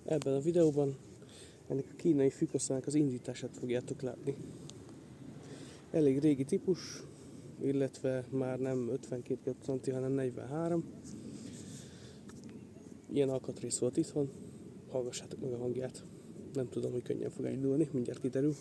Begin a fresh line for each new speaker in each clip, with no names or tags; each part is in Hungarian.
Ebben a videóban ennek a kínai fűkoszlának az indítását fogjátok látni. Elég régi típus, illetve már nem 52 cm, hanem 43. Ilyen alkatrész volt itthon. Hallgassátok meg a hangját. Nem tudom, hogy könnyen fog elindulni, mindjárt kiderül.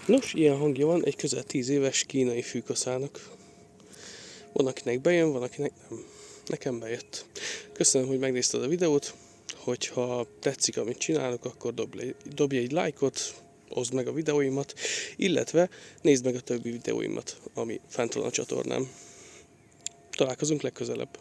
Nos, ilyen hangja van egy közel 10 éves kínai fűkaszának. Van, akinek bejön, van, akinek nem. Nekem bejött. Köszönöm, hogy megnézted a videót. Hogyha tetszik, amit csinálok, akkor dobj egy lájkot, oszd meg a videóimat, illetve nézd meg a többi videóimat, ami fent van a csatornám. Találkozunk legközelebb.